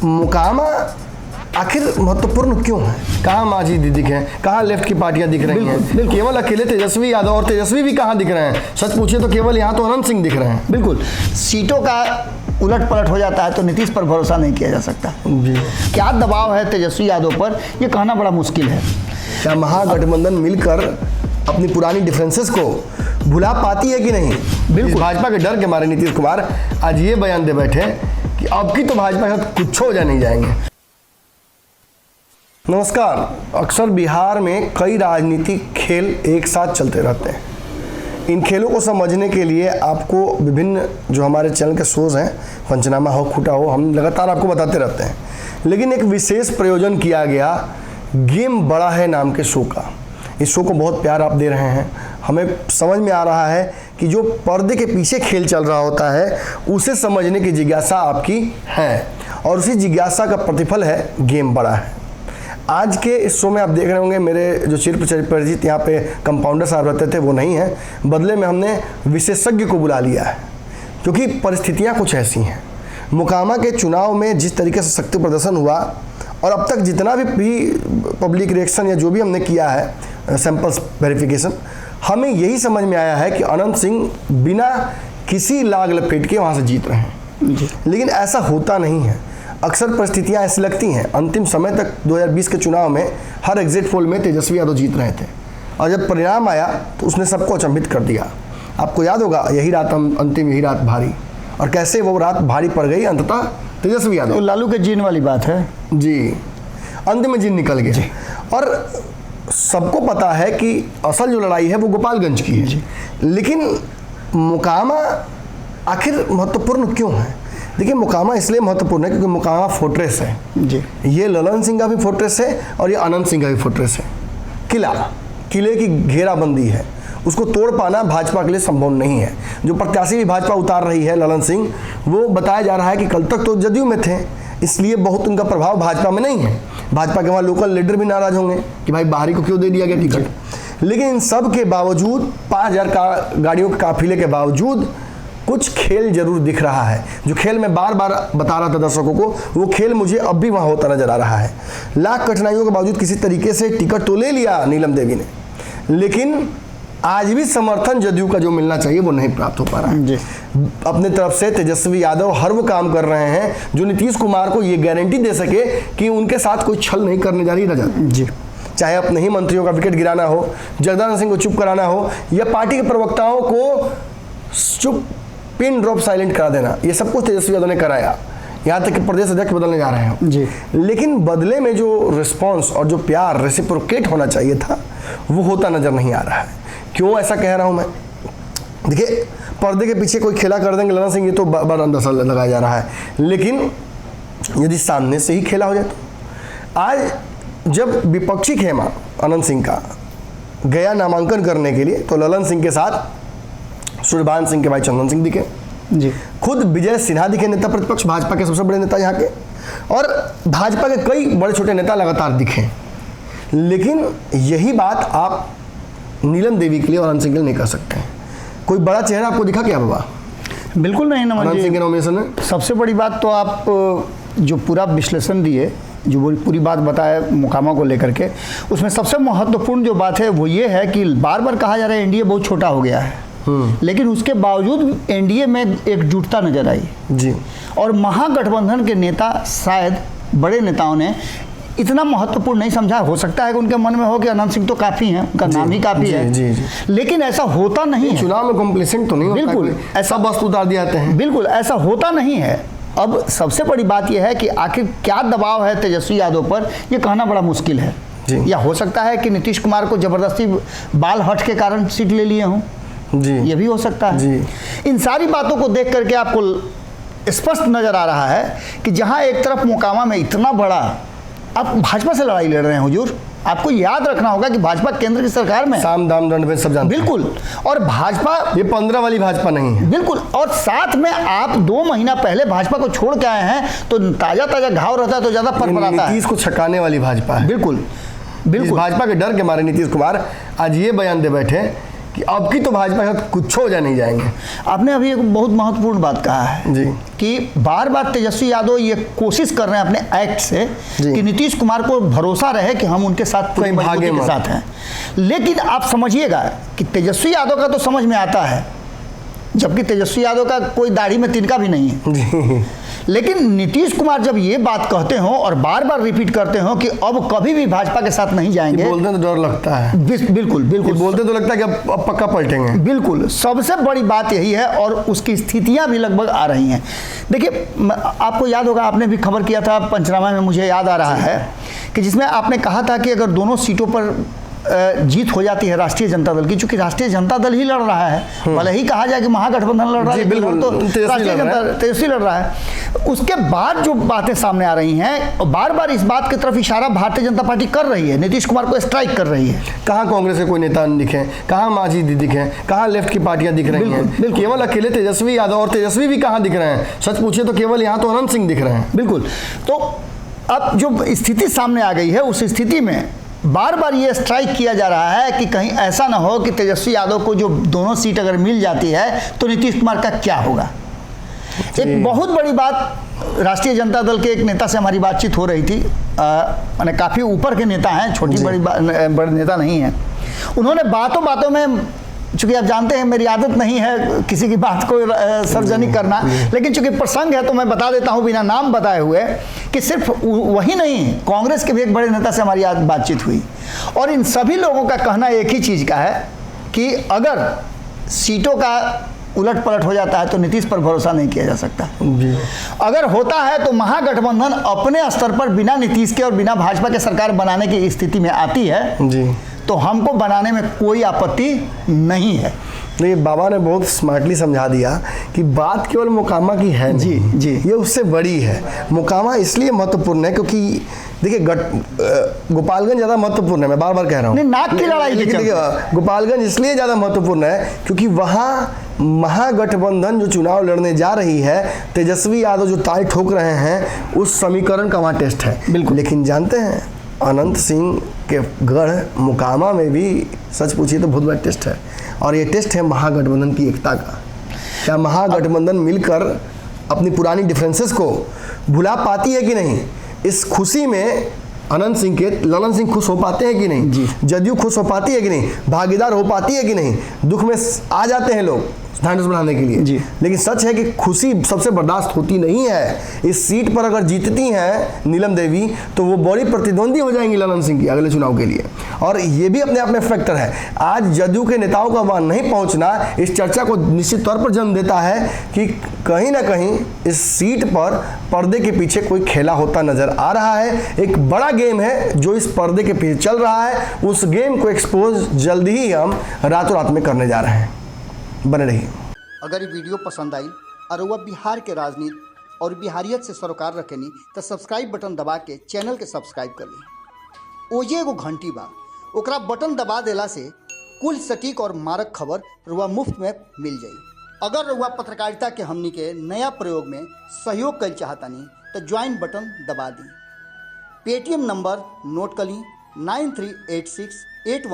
मुकामा आखिर महत्वपूर्ण क्यों है? कहाँ मांझी दिख हैं, कहाँ लेफ्ट की पार्टियां दिख रही हैं? केवल अकेले तेजस्वी यादव, और तेजस्वी भी कहाँ दिख रहे हैं? सच पूछिए तो केवल यहाँ तो अनंत सिंह दिख रहे हैं। बिल्कुल, सीटों का उलट पलट हो जाता है तो नीतीश पर भरोसा नहीं किया जा सकता जी। क्या दबाव है तेजस्वी यादव पर, यह कहना बड़ा मुश्किल है। क्या महागठबंधन मिलकर अपनी पुरानी डिफरेंसेस को भुला पाती है कि नहीं? बिल्कुल, भाजपा के डर के मारे नीतीश कुमार आज ये बयान दे बैठे कि अब की तो भाजपा के साथ कुछ हो जा नहीं जाएंगे। नमस्कार। अक्सर बिहार में कई राजनीतिक खेल एक साथ चलते रहते हैं। इन खेलों को समझने के लिए आपको विभिन्न जो हमारे चैनल के शोज़ हैं, पंचनामा हो, खूटा हो, हम लगातार आपको बताते रहते हैं। लेकिन एक विशेष प्रयोजन किया गया गेम बड़ा है नाम के शो का। इस शो को बहुत प्यार आप दे रहे हैं। हमें समझ में आ रहा है कि जो पर्दे के पीछे खेल चल रहा होता है उसे समझने की जिज्ञासा आपकी है, और उसी जिज्ञासा का प्रतिफल है गेम बड़ा है। आज के इस शो में आप देख रहे होंगे मेरे जो चिर परिचित यहाँ पे कंपाउंडर साहब रहते थे वो नहीं हैं, बदले में हमने विशेषज्ञ को बुला लिया है, क्योंकि परिस्थितियाँ कुछ ऐसी हैं। मुकामा के चुनाव में जिस तरीके से शक्ति प्रदर्शन हुआ और अब तक जितना भी पब्लिक रिएक्शन या जो भी हमने किया है सैंपल्स वेरिफिकेशन, हमें यही समझ में आया है कि अनंत सिंह बिना किसी लाग लपेट के वहाँ से जीत रहे हैं। लेकिन ऐसा होता नहीं है। अक्सर परिस्थितियां ऐसी लगती हैं। अंतिम समय तक 2020 के चुनाव में हर एग्जिट पोल में तेजस्वी यादव जीत रहे थे, और जब परिणाम आया तो उसने सबको अचंभित कर दिया। आपको याद होगा यही रात अंतिम यही रात भारी, और कैसे वो रात भारी पड़ गई अंततः तेजस्वी यादव। तो लालू के जीन वाली बात है जी, अंत में जीन निकल गए। और सबको पता है कि असल जो लड़ाई है वो गोपालगंज की है। लेकिन मुकामा आखिर महत्वपूर्ण क्यों है? देखिए, मुकामा इसलिए महत्वपूर्ण है क्योंकि मुकामा फोर्ट्रेस है जी। ये ललन सिंह का भी फोर्ट्रेस है और ये अनंत सिंह का भी फोर्ट्रेस है। किले की घेराबंदी है, उसको तोड़ पाना भाजपा के लिए संभव नहीं है। जो प्रत्याशी भी भाजपा उतार रही है ललन सिंह, वो बताया जा रहा है कि कल तक तो जदयू में थे, इसलिए बहुत उनका प्रभाव भाजपा में नहीं है। भाजपा के वहाँ लोकल लीडर भी नाराज होंगे कि भाई बाहरी को क्यों दे दिया गया टिकट। लेकिन इन सब के बावजूद 5000 गाड़ियों के काफिले के बावजूद कुछ खेल जरूर दिख रहा है। जो खेल मैं बार बार बता रहा था दर्शकों को, वो खेल मुझे अब भी वहाँ होता नजर आ रहा है। लाख कठिनाइयों के बावजूद किसी तरीके से टिकट तो ले लिया नीलम देवी ने, लेकिन आज भी समर्थन जदयू का जो मिलना चाहिए वो नहीं प्राप्त हो पा रहा है। अपने तरफ से तेजस्वी यादव हर वो काम कर रहे हैं जो नीतीश कुमार को ये गारंटी दे सके कि उनके साथ कोई छल नहीं करने जा रही रजत जी। चाहे अपने ही मंत्रियों का विकेट गिराना हो, जगदानंद सिंह को चुप कराना हो, या पार्टी के प्रवक्ताओं को चुप पिन ड्रॉप साइलेंट करा देना, ये सब कुछ तेजस्वी यादव ने कराया। यहाँ तक कि प्रदेश अध्यक्ष बदलने जा रहे हैं जी। लेकिन बदले में जो रिस्पॉन्स और जो प्यार रेसिप्रोकेट होना चाहिए था वो होता नजर नहीं आ रहा है। क्यों ऐसा कह रहा हूँ मैं? देखिए, पर्दे के पीछे कोई खेला कर देंगे ललन सिंह, ये तो बड़ा अंदाजा लगाया जा रहा है। लेकिन यदि सामने से ही खेला हो जाए तो आज जब विपक्षी खेमा अनंत सिंह का गया नामांकन करने के लिए, तो ललन सिंह के साथ सूर्यभान सिंह के भाई चंदन सिंह दिखे जी। खुद विजय सिन्हा दिखे, नेता प्रतिपक्ष भाजपा के सबसे बड़े नेता यहाँ के, और भाजपा के कई बड़े छोटे नेता लगातार दिखे। लेकिन यही बात आप नीलम देवी के लिए और अनंत सिंह के लिए नहीं कर सकते हैं। कोई बड़ा चेहरा आपको दिखा क्या बाबा? बिल्कुल नहीं ना। अनंत सिंह के नॉमिनेशन में सबसे बड़ी बात तो आप जो पूरा विश्लेषण दिए, जो पूरी बात बताया मुकामा को लेकर के, उसमें सबसे महत्वपूर्ण जो बात है वो ये है कि बार बार कहा जा रहा है एनडीए बहुत छोटा हो गया है, लेकिन उसके बावजूद एनडीए में एकजुटता नजर आई जी। और महागठबंधन के नेता, शायद बड़े नेताओं ने इतना महत्वपूर्ण नहीं समझा। हो सकता है कि उनके मन में हो कि अनंत सिंह तो काफी हैं, उनका नाम ही काफी है जी। लेकिन ऐसा होता नहीं है। चुनाव में कॉम्प्लेसेंट तो नहीं होता, बिल्कुल ऐसा बस उतार दिए जाते हैं। बिल्कुल ऐसा होता नहीं है। अब सबसे बड़ी बात यह है कि आखिर क्या दबाव है तेजस्वी यादव पर, यह कहना बड़ा मुश्किल है जी। या हो सकता है कि नीतीश कुमार को जबरदस्ती बाल हट के कारण सीट ले लिए हों जी, ये भी हो सकता है जी। इन सारी बातों को देख करके आपको स्पष्ट नजर आ रहा है कि जहां एक तरफ मुकामा में इतना बड़ा आप भाजपा से लड़ाई लड़ रहे हैं हुजूर, आपको याद रखना होगा कि भाजपा केंद्र की सरकार में साम दाम दंड में सब जानते हैं। बिल्कुल, और भाजपा ये 15 वाली भाजपा नहीं है। बिल्कुल, और साथ में आप 2 महीना पहले भाजपा को छोड़ के आए हैं, तो ताजा ताजा घाव रहता है तो ज्यादा फर्क पड़ता है। नीतीश को छकाने वाली भाजपा है। बिल्कुल बिल्कुल, भाजपा के डर के मारे नीतीश कुमार आज ये बयान दे बैठे कि अब की तो भाजपा के साथ कुछ हो नहीं जाएंगे। आपने अभी एक बहुत महत्वपूर्ण बात कहा है जी कि बार बार तेजस्वी यादव ये कोशिश कर रहे हैं अपने एक्ट से कि नीतीश कुमार को भरोसा रहे कि हम उनके साथ पूरी मजबूती के साथ हैं। लेकिन आप समझिएगा कि तेजस्वी यादव का तो समझ में आता है, जबकि तेजस्वी यादव का कोई दाढ़ी में तिनका भी नहीं है। लेकिन नीतीश कुमार जब ये बात कहते हो और बार बार रिपीट करते हो कि अब कभी भी भाजपा के साथ नहीं जाएंगे, बोलते तो डर लगता है। बिल्कुल बिल्कुल बोलते तो लगता है कि अब पक्का पलटेंगे। बिल्कुल, सबसे बड़ी बात यही है और उसकी स्थितियां भी लगभग आ रही हैं। देखिए, आपको याद होगा, आपने भी खबर किया था पंचनामा में, मुझे याद आ रहा है कि जिसमें आपने कहा था कि अगर दोनों सीटों पर जीत हो जाती है राष्ट्रीय जनता दल की, चूंकि राष्ट्रीय जनता दल ही लड़ रहा है, भले ही कहा जाए कि महागठबंधन लड़ रहा है, बिल्कुल तो राष्ट्रीय जनता तेजस्वी लड़ रहा है। उसके बाद जो बातें सामने आ रही हैं, बार बार इस बात की तरफ इशारा भारतीय जनता पार्टी कर रही है, नीतीश कुमार को स्ट्राइक कर रही है। कहाँ कांग्रेस के कोई नेता नहीं दिखे, कहाँ मांझी दिखे, कहाँ लेफ्ट की पार्टियां दिख रही हैं, केवल अकेले तेजस्वी यादव, और तेजस्वी भी कहाँ दिख रहे हैं, सच पूछिए तो केवल यहाँ तो अनंत सिंह दिख रहे हैं। बिल्कुल, तो अब जो स्थिति सामने आ गई है, उस स्थिति में बार बार ये स्ट्राइक किया जा रहा है कि कहीं ऐसा ना हो कि तेजस्वी यादव को जो दोनों सीट अगर मिल जाती है तो नीतीश कुमार का क्या होगा। एक बहुत बड़ी बात, राष्ट्रीय जनता दल के एक नेता से हमारी बातचीत हो रही थी, माने काफ़ी ऊपर के नेता हैं, छोटी बड़े नेता नहीं हैं। उन्होंने बातों बातों में, चूँकि आप जानते हैं मेरी आदत नहीं है किसी की बात को सार्वजनिक करना, लेकिन चूँकि प्रसंग है तो मैं बता देता हूँ बिना नाम बताए हुए कि सिर्फ वही नहीं, कांग्रेस के भी एक बड़े नेता से हमारी आज बातचीत हुई और इन सभी लोगों का कहना एक ही चीज़ का है कि अगर सीटों का उलट पलट हो जाता है तो नीतीश पर भरोसा नहीं किया जा सकता। अगर होता है तो महागठबंधन अपने स्तर पर बिना नीतीश के और बिना भाजपा के सरकार बनाने की स्थिति में आती है जी, तो हमको बनाने में कोई आपत्ति नहीं है। नहीं, बाबा ने बहुत स्मार्टली समझा दिया कि बात केवल मोकामा की है जी जी, ये उससे बड़ी है। मोकामा इसलिए महत्वपूर्ण है क्योंकि देखिए गोपालगंज ज़्यादा महत्वपूर्ण है, मैं बार बार कह रहा हूँ, नाक की लड़ाई, लेकिन गोपालगंज इसलिए ज़्यादा महत्वपूर्ण है क्योंकि वहाँ महागठबंधन जो चुनाव लड़ने जा रही है, तेजस्वी यादव जो ताल ठोक रहे हैं, उस समीकरण का वहाँ टेस्ट है। बिल्कुल, लेकिन जानते हैं अनंत सिंह के गढ़ मोकामा में भी सच पूछिए तो बहुत बड़ा टेस्ट है, और ये टेस्ट है महागठबंधन की एकता का। क्या महागठबंधन मिलकर अपनी पुरानी डिफरेंसेस को भुला पाती है कि नहीं? इस खुशी में अनंत सिंह के ललन सिंह खुश हो पाते हैं कि नहीं? जदयू खुश हो पाती है कि नहीं? भागीदार हो पाती है कि नहीं? दुख में आ जाते हैं लोग ढांढस बढ़ाने के लिए जी, लेकिन सच है कि खुशी सबसे बर्दाश्त होती नहीं है। इस सीट पर अगर जीतती हैं नीलम देवी तो वो बड़ी प्रतिद्वंदी हो जाएंगी ललन सिंह की अगले चुनाव के लिए, और ये भी अपने आप में फैक्टर है। आज जदयू के नेताओं का वहां नहीं पहुंचना इस चर्चा को निश्चित तौर पर जन्म देता है कि कहीं ना कहीं इस सीट पर पर्दे के पीछे कोई खेला होता नजर आ रहा है। एक बड़ा गेम है जो इस पर्दे के पीछे चल रहा है, उस गेम को एक्सपोज जल्दी ही हम रातों रात में करने जा रहे हैं। बने रहिए। अगर ये वीडियो पसंद आई और वह बिहार के राजनीति और बिहारियत से सरोकार रखेनी तो सब्सक्राइब बटन दबा के चैनल के सब्सक्राइब कर ली। ओजे एगो घंटी बा, ओकरा बटन दबा देला से कुल सटीक और मारक खबर रुआ मुफ्त में मिल जाई। अगर रुआ पत्रकारिता के हमनी के नया प्रयोग में सहयोग कर चाहतानी तो ज्वाइन बटन दबा दी। पेटीएम नंबर नोट कर ली 938681